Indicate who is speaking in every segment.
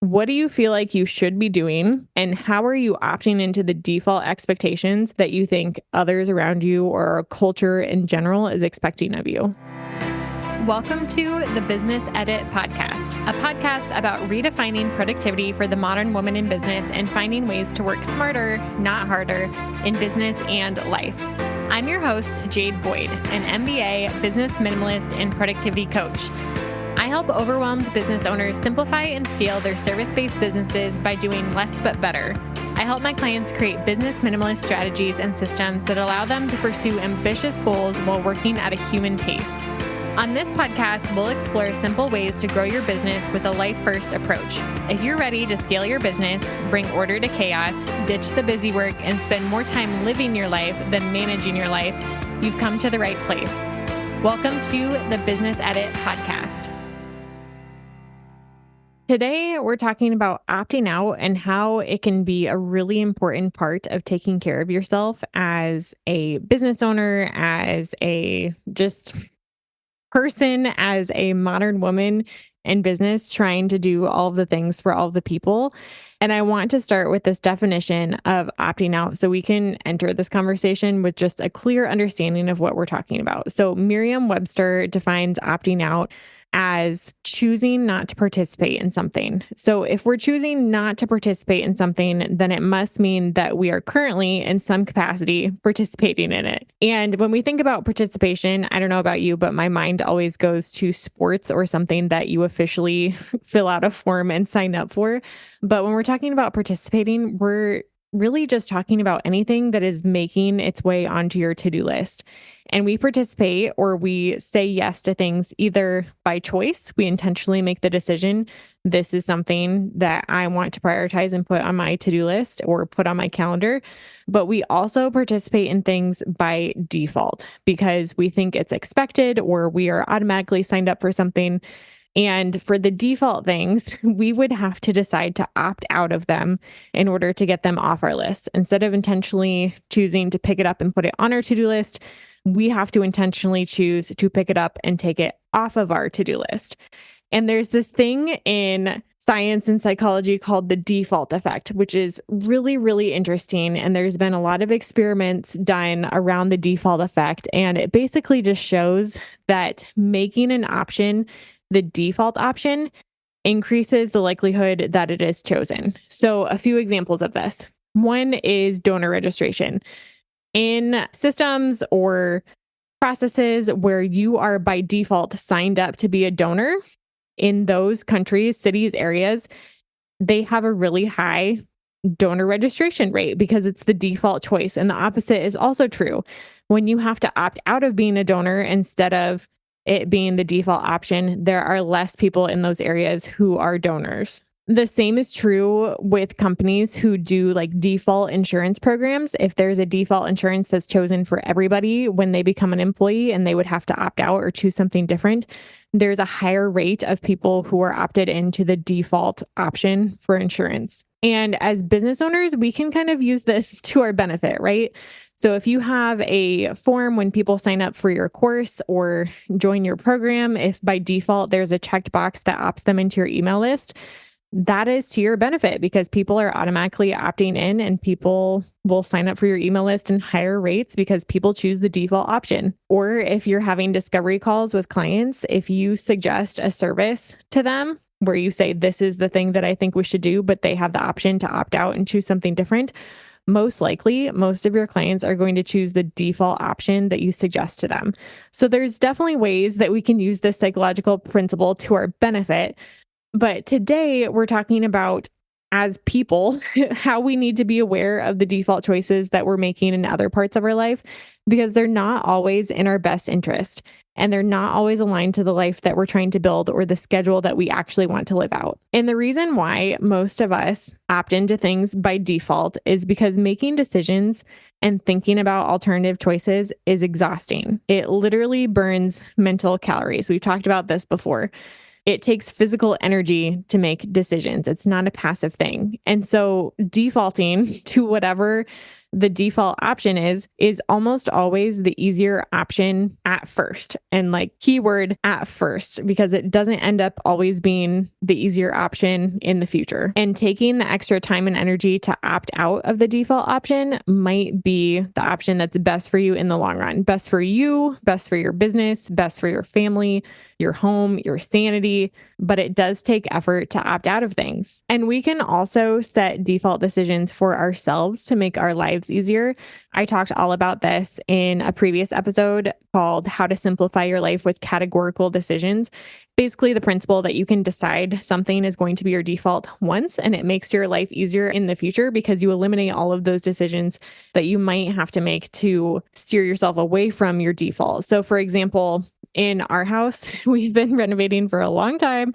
Speaker 1: What do you feel like you should be doing? And how are you opting into the default expectations that you think others around you or culture in general is expecting of you? Welcome to the Business Edit Podcast, a podcast about redefining productivity for the modern woman in business and finding ways to work smarter, not harder, in business and life. I'm your host, Jade Boyd, an MBA, business minimalist, and productivity coach. I help overwhelmed business owners simplify and scale their service-based businesses by doing less but better. I help my clients create business minimalist strategies and systems that allow them to pursue ambitious goals while working at a human pace. On this podcast, we'll explore simple ways to grow your business with a life-first approach. If you're ready to scale your business, bring order to chaos, ditch the busy work, and spend more time living your life than managing your life, you've come to the right place. Welcome to the Business Edit Podcast. Today, we're talking about opting out and how it can be a really important part of taking care of yourself as a business owner, as a just person, as a modern woman in business, trying to do all of the things for all of the people. And I want to start with this definition of opting out so we can enter this conversation with just a clear understanding of what we're talking about. So Merriam-Webster defines opting out as choosing not to participate in something. So if we're choosing not to participate in something, then it must mean that we are currently in some capacity participating in it. And when we think about participation, I don't know about you, but my mind always goes to sports or something that you officially fill out a form and sign up for. But when we're talking about participating, we're really just talking about anything that is making its way onto your to-do list. And we participate or we say yes to things either by choice. We intentionally make the decision, this is something that I want to prioritize and put on my to-do list or put on my calendar. But we also participate in things by default because we think it's expected or we are automatically signed up for something. And for the default things, we would have to decide to opt out of them in order to get them off our list. Instead of intentionally choosing to pick it up and put it on our to-do list, we have to intentionally choose to pick it up and take it off of our to-do list. And there's this thing in science and psychology called the default effect, which is really, really interesting. And there's been a lot of experiments done around the default effect. And it basically just shows that making an option the default option increases the likelihood that it is chosen. So a few examples of this. One is donor registration. In systems or processes where you are by default signed up to be a donor, in those countries, cities, areas, they have a really high donor registration rate because it's the default choice. And the opposite is also true. When you have to opt out of being a donor instead of it being the default option, there are less people in those areas who are donors. The same is true with companies who do like default insurance programs. If there's a default insurance that's chosen for everybody when they become an employee and they would have to opt out or choose something different, there's a higher rate of people who are opted into the default option for insurance. And as business owners, we can kind of use this to our benefit, right? So if you have a form when people sign up for your course or join your program, if by default there's a checked box that opts them into your email list, that is to your benefit because people are automatically opting in and people will sign up for your email list in higher rates because people choose the default option. Or if you're having discovery calls with clients, if you suggest a service to them where you say, this is the thing that I think we should do, but they have the option to opt out and choose something different, most likely, most of your clients are going to choose the default option that you suggest to them. So there's definitely ways that we can use this psychological principle to our benefit. But today we're talking about, as people, how we need to be aware of the default choices that we're making in other parts of our life, because they're not always in our best interest. And they're not always aligned to the life that we're trying to build or the schedule that we actually want to live out. And the reason why most of us opt into things by default is because making decisions and thinking about alternative choices is exhausting. It literally burns mental calories. We've talked about this before. It takes physical energy to make decisions. It's not a passive thing. And so defaulting to whatever the default option is almost always the easier option at first. And like keyword at first, because it doesn't end up always being the easier option in the future. And taking the extra time and energy to opt out of the default option might be the option that's best for you in the long run. Best for you, best for your business, best for your family, your home, your sanity, but it does take effort to opt out of things. And we can also set default decisions for ourselves to make our lives easier. I talked all about this in a previous episode called How to Simplify Your Life with Categorical Decisions. Basically, the principle that you can decide something is going to be your default once, and it makes your life easier in the future because you eliminate all of those decisions that you might have to make to steer yourself away from your default. So, for example, in our house, we've been renovating for a long time,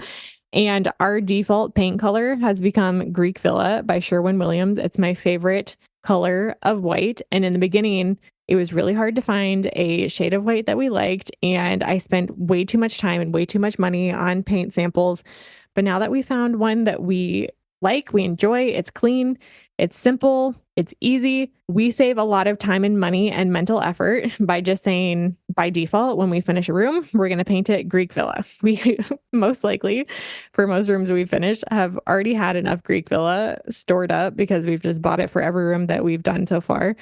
Speaker 1: and our default paint color has become Greek Villa by Sherwin-Williams. It's my favorite color of white. And in the beginning, it was really hard to find a shade of white that we liked. And I spent way too much time and way too much money on paint samples. But now that we found one that we like, we enjoy, it's clean, it's simple, it's easy. We save a lot of time and money and mental effort by just saying by default, when we finish a room, we're going to paint it Greek Villa. We most likely, for most rooms we've finished, have already had enough Greek Villa stored up because we've just bought it for every room that we've done so far.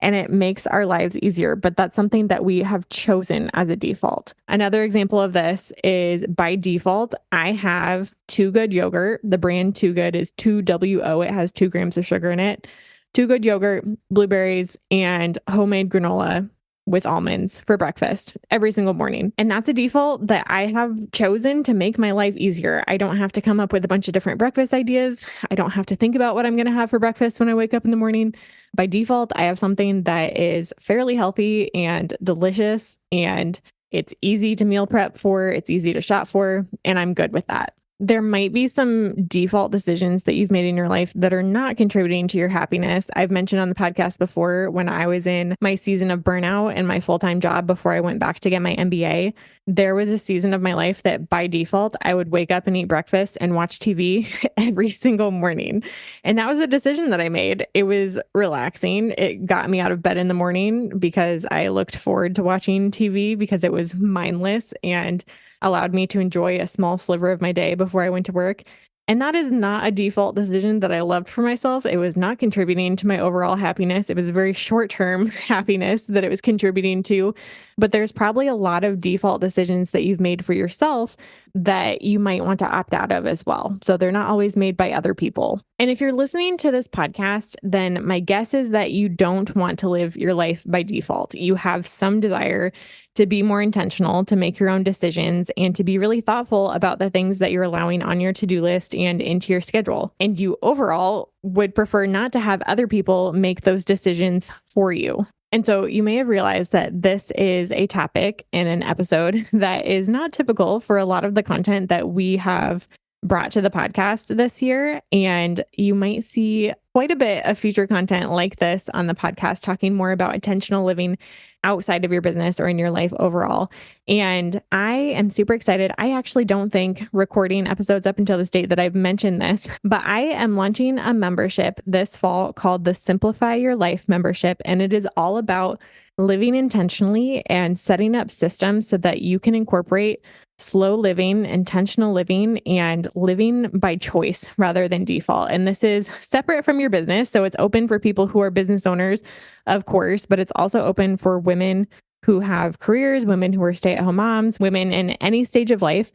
Speaker 1: And it makes our lives easier, but that's something that we have chosen as a default. Another example of this is by default, I have Too Good yogurt. The brand Too Good is 2WO. It has 2 grams of sugar in it. Too Good yogurt, blueberries, and homemade granola with almonds for breakfast every single morning. And that's a default that I have chosen to make my life easier. I don't have to come up with a bunch of different breakfast ideas. I don't have to think about what I'm going to have for breakfast when I wake up in the morning. By default, I have something that is fairly healthy and delicious, and it's easy to meal prep for, it's easy to shop for, and I'm good with that. There might be some default decisions that you've made in your life that are not contributing to your happiness. I've mentioned on the podcast before when I was in my season of burnout and my full-time job before I went back to get my MBA, there was a season of my life that by default, I would wake up and eat breakfast and watch TV every single morning. And that was a decision that I made. It was relaxing. It got me out of bed in the morning because I looked forward to watching TV because it was mindless and allowed me to enjoy a small sliver of my day before I went to work. And that is not a default decision that I loved for myself. It was not contributing to my overall happiness. It was a very short-term happiness that it was contributing to. But there's probably a lot of default decisions that you've made for yourself that you might want to opt out of as well. So they're not always made by other people. And if you're listening to this podcast, then my guess is that you don't want to live your life by default. You have some desire to be more intentional, to make your own decisions, and to be really thoughtful about the things that you're allowing on your to-do list and into your schedule. And you overall would prefer not to have other people make those decisions for you. And so you may have realized that this is a topic in an episode that is not typical for a lot of the content that we have brought to the podcast this year. And you might see quite a bit of future content like this on the podcast, talking more about intentional living outside of your business or in your life overall. And I am super excited. I actually don't think recording episodes up until this date that I've mentioned this, but I am launching a membership this fall called the Simplify Your Life membership. And it is all about living intentionally and setting up systems so that you can incorporate slow living, intentional living, and living by choice rather than default. And this is separate from your business. So it's open for people who are business owners, of course, but it's also open for women who have careers, women who are stay-at-home moms, women in any stage of life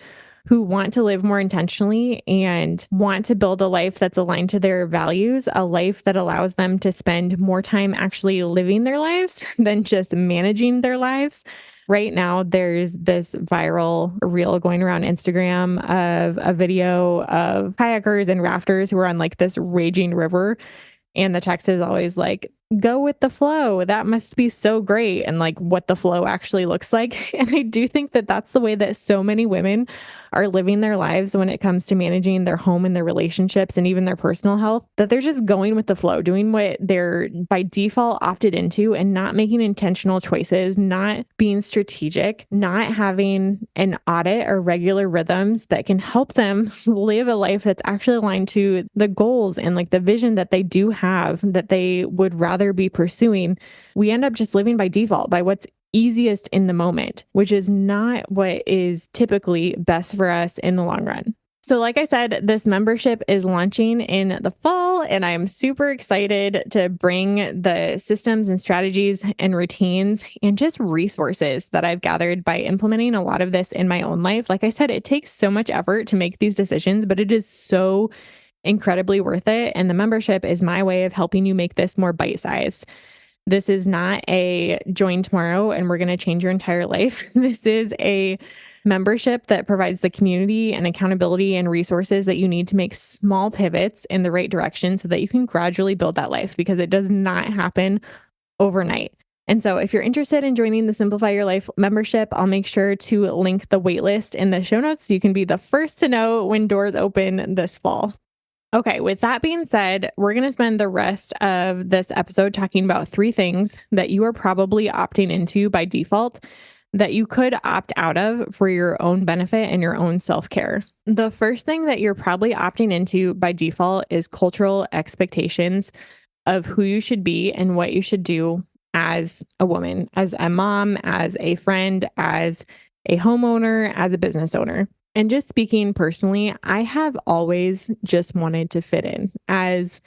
Speaker 1: who want to live more intentionally and want to build a life that's aligned to their values, a life that allows them to spend more time actually living their lives than just managing their lives. Right now, there's this viral reel going around Instagram of a video of kayakers and rafters who are on like this raging river. And the text is always like, go with the flow. That must be so great. And like what the flow actually looks like. And I do think that that's the way that so many women are living their lives when it comes to managing their home and their relationships and even their personal health, that they're just going with the flow, doing what they're by default opted into and not making intentional choices, not being strategic, not having an audit or regular rhythms that can help them live a life that's actually aligned to the goals and like the vision that they do have that they would rather be pursuing. We end up just living by default, by what's easiest in the moment, which is not what is typically best for us in the long run. So, like I said, this membership is launching in the fall, and I'm super excited to bring the systems and strategies and routines and just resources that I've gathered by implementing a lot of this in my own life. Like I said, it takes so much effort to make these decisions, but it is so incredibly worth it. And the membership is my way of helping you make this more bite-sized. This is not a join tomorrow and we're going to change your entire life. This is a membership that provides the community and accountability and resources that you need to make small pivots in the right direction so that you can gradually build that life, because it does not happen overnight. And so if you're interested in joining the Simplify Your Life membership, I'll make sure to link the waitlist in the show notes so you can be the first to know when doors open this fall. Okay, with that being said, we're going to spend the rest of this episode talking about 3 things that you are probably opting into by default that you could opt out of for your own benefit and your own self-care. The first thing that you're probably opting into by default is cultural expectations of who you should be and what you should do as a woman, as a mom, as a friend, as a homeowner, as a business owner. And just speaking personally, I have always just wanted to fit in. As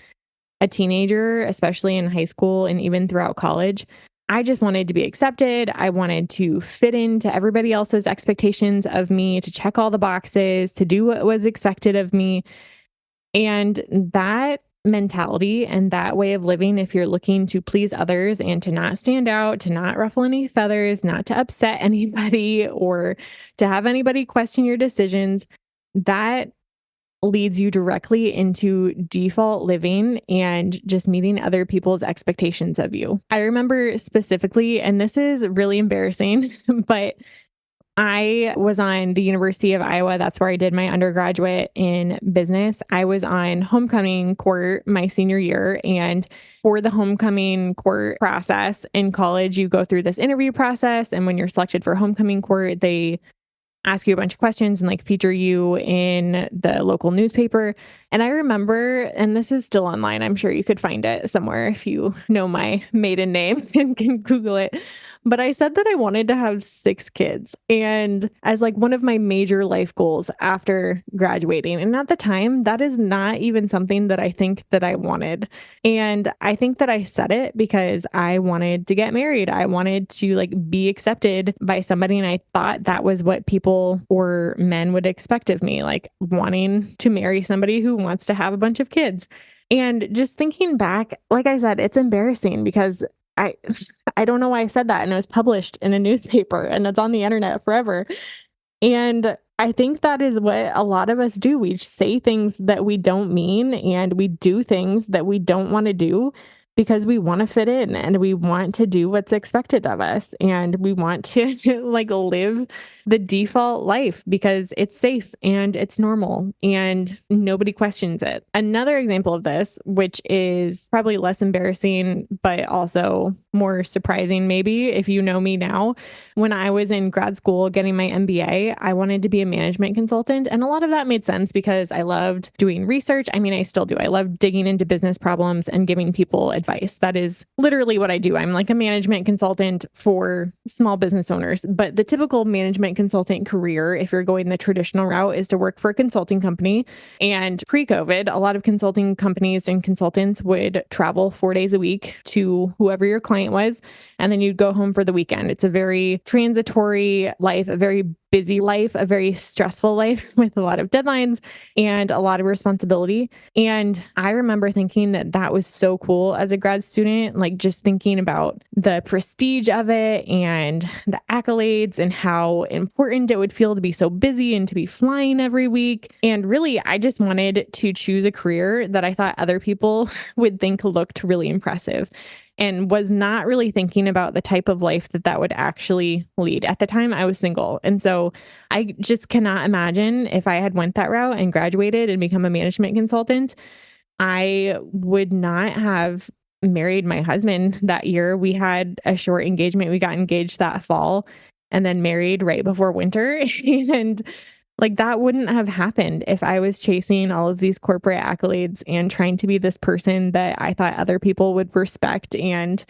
Speaker 1: a teenager, especially in high school and even throughout college, I just wanted to be accepted. I wanted to fit into everybody else's expectations of me, to check all the boxes, to do what was expected of me. And that mentality and that way of living, if you're looking to please others and to not stand out, to not ruffle any feathers, not to upset anybody or to have anybody question your decisions, that leads you directly into default living and just meeting other people's expectations of you. I remember specifically, and this is really embarrassing, but I was on the University of Iowa. That's where I did my undergraduate in business. I was on homecoming court my senior year. And for the homecoming court process in college, you go through this interview process. And when you're selected for homecoming court, they ask you a bunch of questions and like feature you in the local newspaper. And I remember, and this is still online, I'm sure you could find it somewhere if you know my maiden name and can Google it. But I said that I wanted to have 6 kids, and as like one of my major life goals after graduating. And at the time, that is not even something that I think that I wanted. And I think that I said it because I wanted to get married. I wanted to like be accepted by somebody. And I thought that was what people or men would expect of me, like wanting to marry somebody who wants to have a bunch of kids. And just thinking back, like I said, it's embarrassing because I don't know why I said that. And it was published in a newspaper and it's on the internet forever. And I think that is what a lot of us do. We say things that we don't mean and we do things that we don't want to do because we want to fit in and we want to do what's expected of us. And we want to like live the default life because it's safe and it's normal and nobody questions it. Another example of this, which is probably less embarrassing, but also more surprising, maybe if you know me now, when I was in grad school getting my MBA, I wanted to be a management consultant. And a lot of that made sense because I loved doing research. I mean, I still do. I love digging into business problems and giving people advice. That is literally what I do. I'm like a management consultant for small business owners. But the typical management consultant career, if you're going the traditional route, is to work for a consulting company. And pre-COVID, a lot of consulting companies and consultants would travel 4 days a week to whoever your client was, and then you'd go home for the weekend. It's a very transitory life, a very busy life, a very stressful life with a lot of deadlines and a lot of responsibility. And I remember thinking that that was so cool as a grad student, like just thinking about the prestige of it and the accolades and how important it would feel to be so busy and to be flying every week. And really, I just wanted to choose a career that I thought other people would think looked really impressive. and was not really thinking about the type of life that that would actually lead. At the time, I was single. And so I just cannot imagine if I had went that route and graduated and become a management consultant, I would not have married my husband that year. We had a short engagement. We got engaged that fall and then married right before winter. And like that wouldn't have happened if I was chasing all of these corporate accolades and trying to be this person that I thought other people would respect and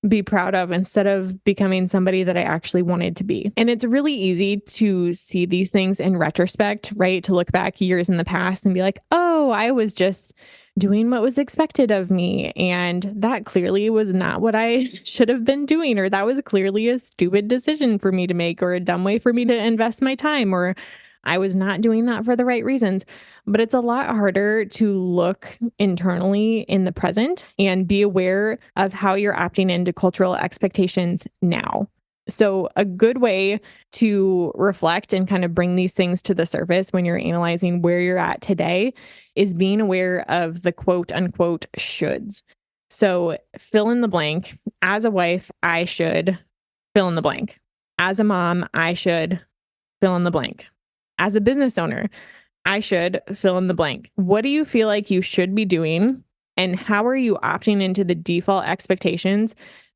Speaker 1: be proud of instead of becoming somebody that I actually wanted to be. And it's really easy to see these things in retrospect, right? To look back years in the past and be like, oh, I was just doing what was expected of me. And that clearly was not what I should have been doing, or that was clearly a stupid decision for me to make, or a dumb way for me to invest my time, or I was not doing that for the right reasons. But it's a lot harder to look internally in the present and be aware of how you're opting into cultural expectations now. So, a good way to reflect and kind of bring these things to the surface when you're analyzing where you're at today is being aware of the quote unquote shoulds. So, fill in the blank. As a wife, I should fill in the blank. As a mom, I should fill in the blank. As a business owner, I should fill in the blank. What do you feel like you should be doing? And how are you opting into the default expectations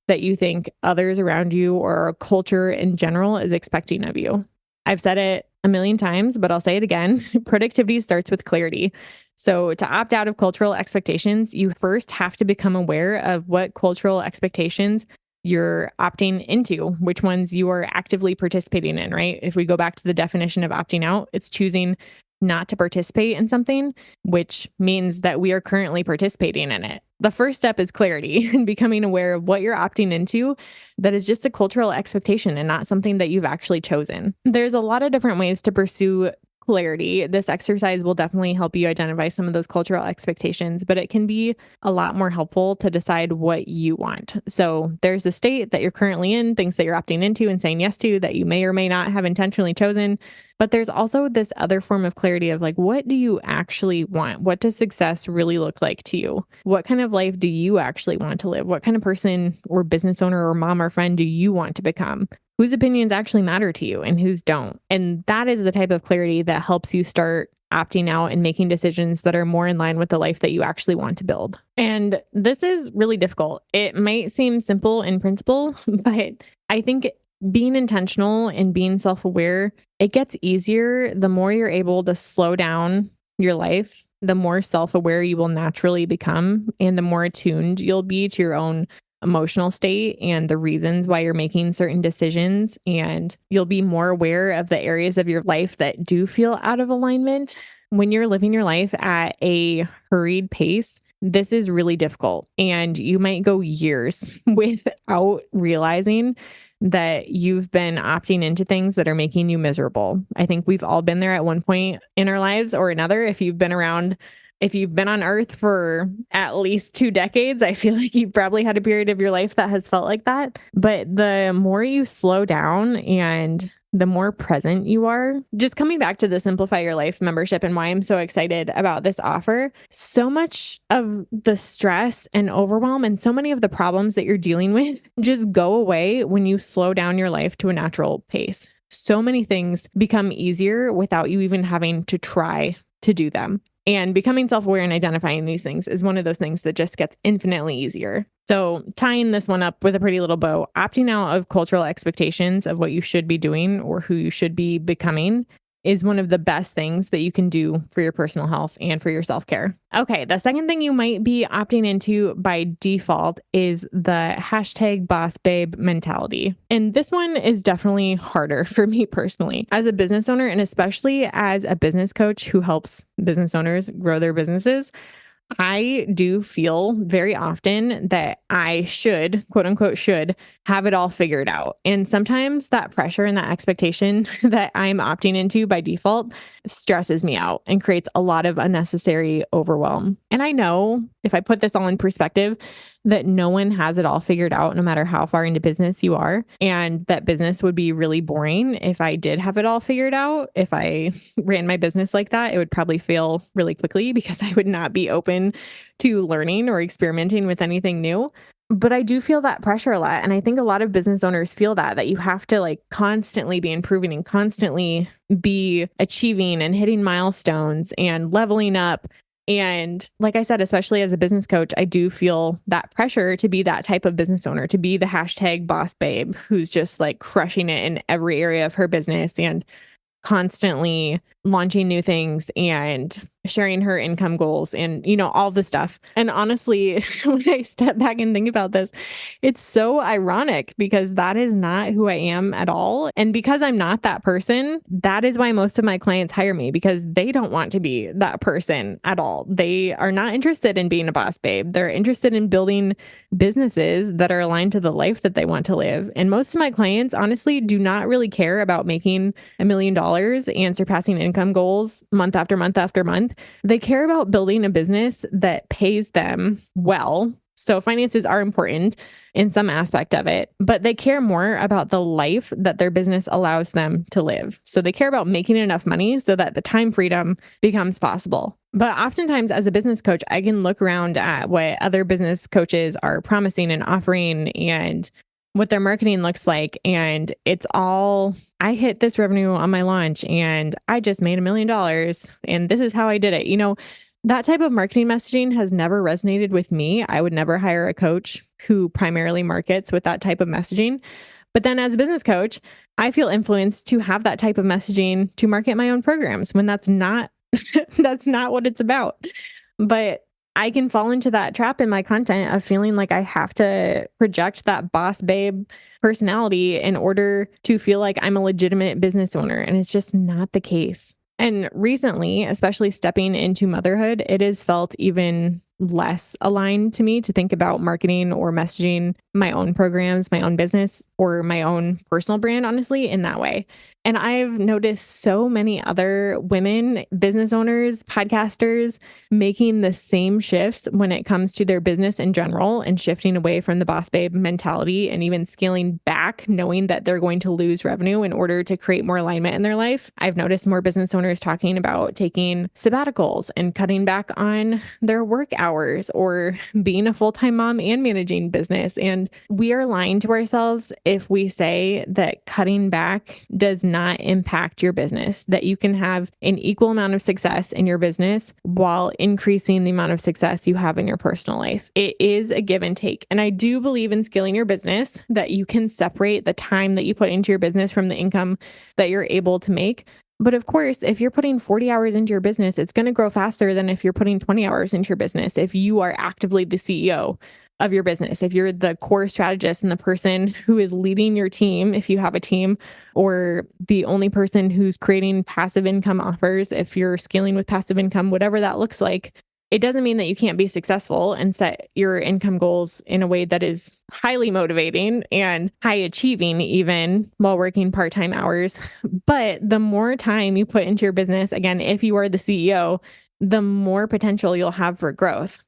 Speaker 1: that you think others around you or culture in general is expecting of you? I've said it a million times, but I'll say it again. Productivity starts with clarity. So to opt out of cultural expectations, you first have to become aware of what cultural expectations you're opting into, which ones you are actively participating in, right? If we go back to the definition of opting out, it's choosing not to participate in something, which means that we are currently participating in it. The first step is clarity and becoming aware of what you're opting into that is just a cultural expectation and not something that you've actually chosen. There's a lot of different ways to pursue clarity. This exercise will definitely help you identify some of those cultural expectations, but it can be a lot more helpful to decide what you want. So there's the state that you're currently in, things that you're opting into and saying yes to that you may or may not have intentionally chosen. But there's also this other form of clarity of like, what do you actually want? What does success really look like to you? What kind of life do you actually want to live? What kind of person or business owner or mom or friend do you want to become? Whose opinions actually matter to you and whose don't? And that is the type of clarity that helps you start opting out and making decisions that are more in line with the life that you actually want to build. And this is really difficult. It might seem simple in principle, but I think being intentional and being self-aware, it gets easier the more you're able to slow down your life, the more self-aware you will naturally become, and the more attuned you'll be to your own emotional state and the reasons why you're making certain decisions. And you'll be more aware of the areas of your life that do feel out of alignment. When you're living your life at a hurried pace, this is really difficult. And you might go years without realizing that you've been opting into things that are making you miserable. I think we've all been there at one point in our lives or another. If you've been on earth for at least 2 decades, I feel like you've probably had a period of your life that has felt like that. But the more you slow down and the more present you are, just coming back to the Simplify Your Life membership and why I'm so excited about this offer, so much of the stress and overwhelm and so many of the problems that you're dealing with just go away when you slow down your life to a natural pace. So many things become easier without you even having to try to do them. And becoming self-aware and identifying these things is one of those things that just gets infinitely easier. So tying this one up with a pretty little bow, opting out of cultural expectations of what you should be doing or who you should be becoming is one of the best things that you can do for your personal health and for your self-care. Okay, the second thing you might be opting into by default is the hashtag boss babe mentality. And this one is definitely harder for me personally as a business owner, and especially as a business coach who helps business owners grow their businesses. I do feel very often that I should, quote unquote, should have it all figured out. And sometimes that pressure and that expectation that I'm opting into by default stresses me out and creates a lot of unnecessary overwhelm. And I know if I put this all in perspective, that no one has it all figured out, no matter how far into business you are. And that business would be really boring if I did have it all figured out. If I ran my business like that, it would probably fail really quickly because I would not be open to learning or experimenting with anything new. But I do feel that pressure a lot. And I think a lot of business owners feel that you have to like constantly be improving and constantly be achieving and hitting milestones and leveling up. And like I said, especially as a business coach, I do feel that pressure to be that type of business owner, to be the hashtag boss babe who's just like crushing it in every area of her business and constantly launching new things and sharing her income goals and, all the stuff. And honestly, when I step back and think about this, it's so ironic because that is not who I am at all. And because I'm not that person, that is why most of my clients hire me because they don't want to be that person at all. They are not interested in being a boss babe. They're interested in building businesses that are aligned to the life that they want to live. And most of my clients honestly do not really care about making $1 million and surpassing income goals month after month after month. They care about building a business that pays them well. So finances are important in some aspect of it, but they care more about the life that their business allows them to live. So they care about making enough money so that the time freedom becomes possible. But oftentimes as a business coach, I can look around at what other business coaches are promising and offering and what their marketing looks like. And it's all, I hit this revenue on my launch and I just made $1 million and this is how I did it. That type of marketing messaging has never resonated with me. I would never hire a coach who primarily markets with that type of messaging. But then as a business coach, I feel influenced to have that type of messaging to market my own programs when that's not that's not what it's about. But I can fall into that trap in my content of feeling like I have to project that boss babe personality in order to feel like I'm a legitimate business owner. And it's just not the case. And recently, especially stepping into motherhood, it has felt even less aligned to me to think about marketing or messaging my own programs, my own business, or my own personal brand, honestly, in that way. And I've noticed so many other women, business owners, podcasters making the same shifts when it comes to their business in general and shifting away from the boss babe mentality and even scaling back, knowing that they're going to lose revenue in order to create more alignment in their life. I've noticed more business owners talking about taking sabbaticals and cutting back on their work hours or being a full-time mom and managing business. And we are lying to ourselves if we say that cutting back does not impact your business, that you can have an equal amount of success in your business while increasing the amount of success you have in your personal life. It is a give and take. And I do believe in scaling your business, that you can separate the time that you put into your business from the income that you're able to make. But of course, if you're putting 40 hours into your business, it's going to grow faster than if you're putting 20 hours into your business. If you are actively the CEO of your business, if you're the core strategist and the person who is leading your team, if you have a team, or the only person who's creating passive income offers, if you're scaling with passive income, whatever that looks like, it doesn't mean that you can't be successful and set your income goals in a way that is highly motivating and high achieving, even while working part-time hours. But the more time you put into your business, again, if you are the CEO, the more potential you'll have for growth.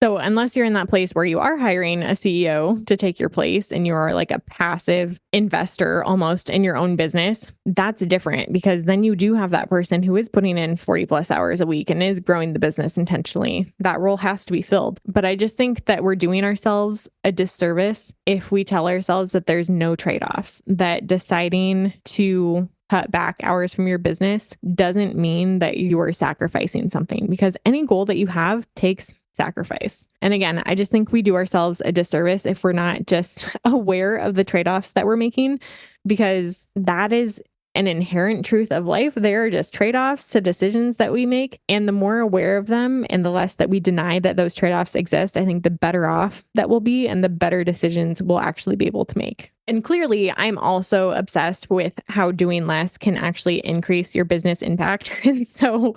Speaker 1: So unless you're in that place where you are hiring a CEO to take your place and you are like a passive investor almost in your own business, that's different because then you do have that person who is putting in 40 plus hours a week and is growing the business intentionally. That role has to be filled. But I just think that we're doing ourselves a disservice if we tell ourselves that there's no trade-offs, that deciding to cut back hours from your business doesn't mean that you are sacrificing something, because any goal that you have takes sacrifice. And again, I just think we do ourselves a disservice if we're not just aware of the trade-offs that we're making, because that is an inherent truth of life. There are just trade-offs to decisions that we make. And the more aware of them and the less that we deny that those trade-offs exist, I think the better off that we'll be and the better decisions we'll actually be able to make. And clearly, I'm also obsessed with how doing less can actually increase your business impact. And so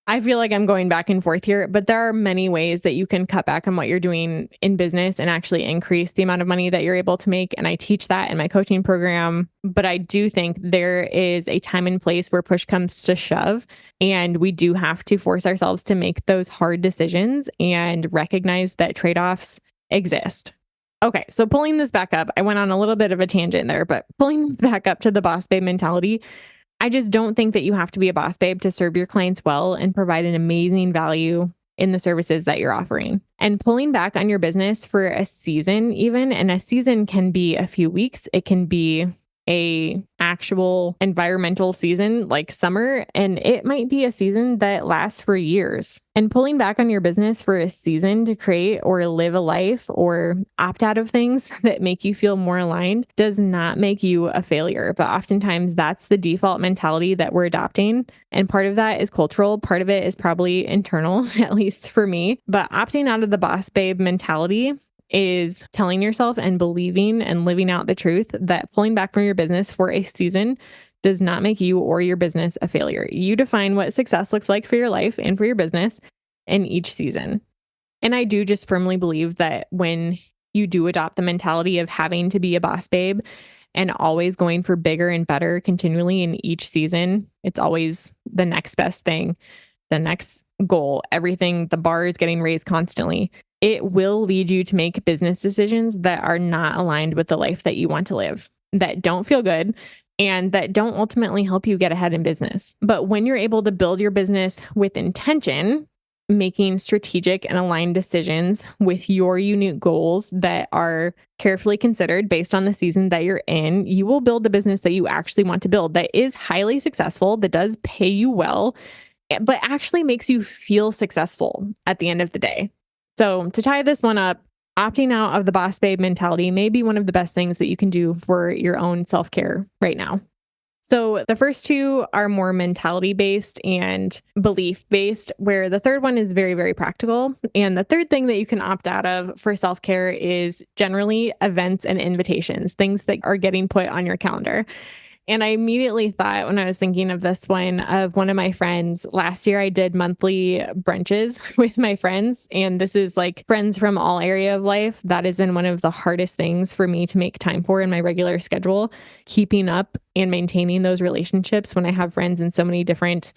Speaker 1: I feel like I'm going back and forth here, but there are many ways that you can cut back on what you're doing in business and actually increase the amount of money that you're able to make. And I teach that in my coaching program. But I do think there is a time and place where push comes to shove. And we do have to force ourselves to make those hard decisions and recognize that trade-offs exist. Okay, so pulling this back up, I went on a little bit of a tangent there, but pulling this back up to the boss babe mentality, I just don't think that you have to be a boss babe to serve your clients well and provide an amazing value in the services that you're offering. And pulling back on your business for a season, even, and a season can be a few weeks, it can be a actual environmental season like summer, and it might be a season that lasts for years. And pulling back on your business for a season to create or live a life or opt out of things that make you feel more aligned does not make you a failure. But oftentimes that's the default mentality that we're adopting. And part of that is cultural. Part of it is probably internal, at least for me. But opting out of the boss babe mentality is telling yourself and believing and living out the truth that pulling back from your business for a season does not make you or your business a failure. You define what success looks like for your life and for your business in each season. And I do just firmly believe that when you do adopt the mentality of having to be a boss babe and always going for bigger and better continually in each season, it's always the next best thing, the next goal, everything, the bar is getting raised constantly. It will lead you to make business decisions that are not aligned with the life that you want to live, that don't feel good, and that don't ultimately help you get ahead in business. But when you're able to build your business with intention, making strategic and aligned decisions with your unique goals that are carefully considered based on the season that you're in, you will build the business that you actually want to build that is highly successful, that does pay you well, but actually makes you feel successful at the end of the day. So to tie this one up, opting out of the boss babe mentality may be one of the best things that you can do for your own self-care right now. So the first two are more mentality based and belief based, where the third one is very, very practical. And the third thing that you can opt out of for self-care is generally events and invitations, things that are getting put on your calendar. And I immediately thought, when I was thinking of this one, of one of my friends. Last year, I did monthly brunches with my friends. And this is like friends from all area of life. That has been one of the hardest things for me to make time for in my regular schedule, keeping up and maintaining those relationships when I have friends in so many different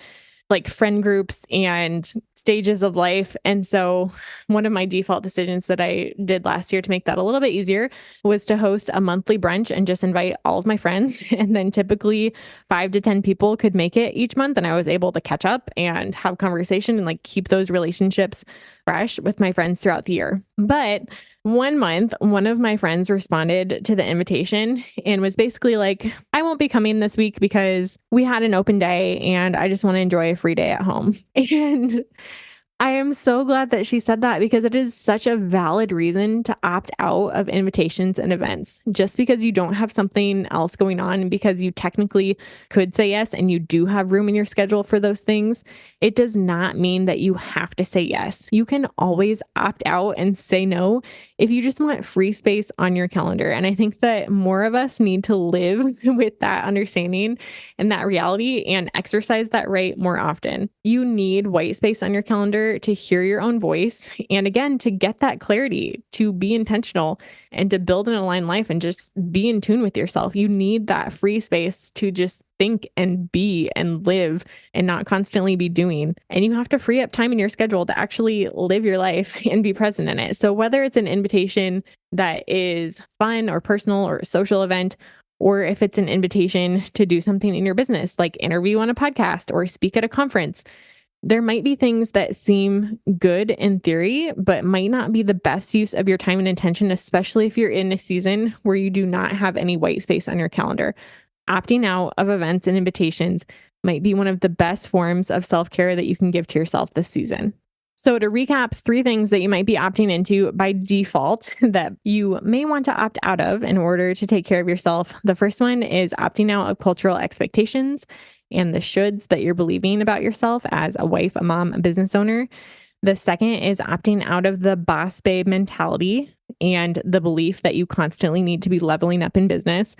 Speaker 1: like friend groups and stages of life. And so one of my default decisions that I did last year to make that a little bit easier was to host a monthly brunch and just invite all of my friends. And then typically 5 to 10 people could make it each month. And I was able to catch up and have conversation and like keep those relationships fresh with my friends throughout the year. But one month, one of my friends responded to the invitation and was basically like, I won't be coming this week because we had an open day and I just want to enjoy a free day at home. And I am so glad that she said that, because it is such a valid reason to opt out of invitations and events. Just because you don't have something else going on and because you technically could say yes and you do have room in your schedule for those things, it does not mean that you have to say yes. You can always opt out and say no if you just want free space on your calendar. And I think that more of us need to live with that understanding and that reality and exercise that right more often. You need white space on your calendar to hear your own voice. And again, to get that clarity, to be intentional and to build an aligned life and just be in tune with yourself. You need that free space to just think and be and live and not constantly be doing. And you have to free up time in your schedule to actually live your life and be present in it. So whether it's an invitation that is fun or personal or a social event, or if it's an invitation to do something in your business, like interview on a podcast or speak at a conference, there might be things that seem good in theory, but might not be the best use of your time and attention, especially if you're in a season where you do not have any white space on your calendar. Opting out of events and invitations might be one of the best forms of self-care that you can give to yourself this season. So to recap, 3 things that you might be opting into by default that you may want to opt out of in order to take care of yourself. The first one is opting out of cultural expectations and the shoulds that you're believing about yourself as a wife, a mom, a business owner. The second is opting out of the boss babe mentality and the belief that you constantly need to be leveling up in business.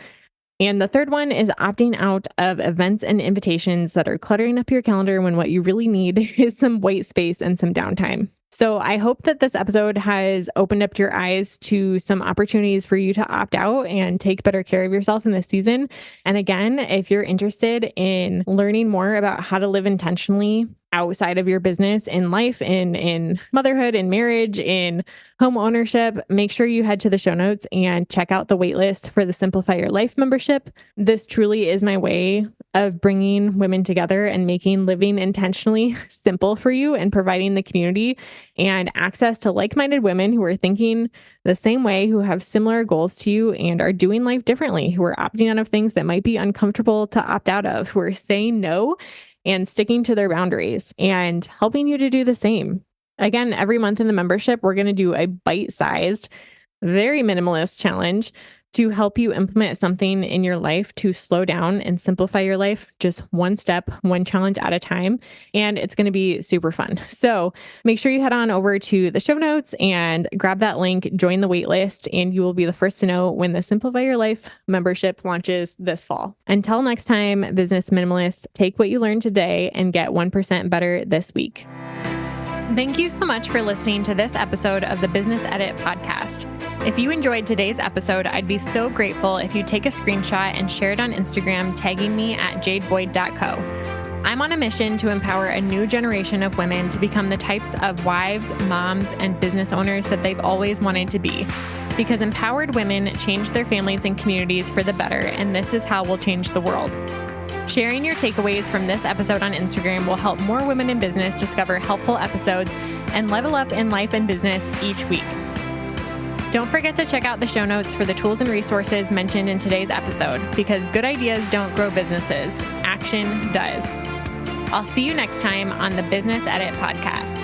Speaker 1: And the third one is opting out of events and invitations that are cluttering up your calendar when what you really need is some white space and some downtime. So I hope that this episode has opened up your eyes to some opportunities for you to opt out and take better care of yourself in this season. And again, if you're interested in learning more about how to live intentionally outside of your business, in life, in motherhood, in marriage, in home ownership, make sure you head to the show notes and check out the waitlist for the Simplify Your Life membership. This truly is my way of bringing women together and making living intentionally simple for you and providing the community and access to like-minded women who are thinking the same way, who have similar goals to you and are doing life differently, who are opting out of things that might be uncomfortable to opt out of, who are saying no and sticking to their boundaries and helping you to do the same. Again, every month in the membership, we're going to do a bite-sized, very minimalist challenge to help you implement something in your life to slow down and simplify your life, just one step, one challenge at a time. And it's going to be super fun. So make sure you head on over to the show notes and grab that link, join the waitlist, and you will be the first to know when the Simplify Your Life membership launches this fall. Until next time, business minimalists, take what you learned today and get 1% better this week. Thank you so much for listening to this episode of the Business Edit podcast. If you enjoyed today's episode, I'd be so grateful if you take a screenshot and share it on Instagram, tagging me at jadeboyd.co. I'm on a mission to empower a new generation of women to become the types of wives, moms, and business owners that they've always wanted to be. Because empowered women change their families and communities for the better, and this is how we'll change the world. Sharing your takeaways from this episode on Instagram will help more women in business discover helpful episodes and level up in life and business each week. Don't forget to check out the show notes for the tools and resources mentioned in today's episode, because good ideas don't grow businesses. Action does. I'll see you next time on the Business Edit podcast.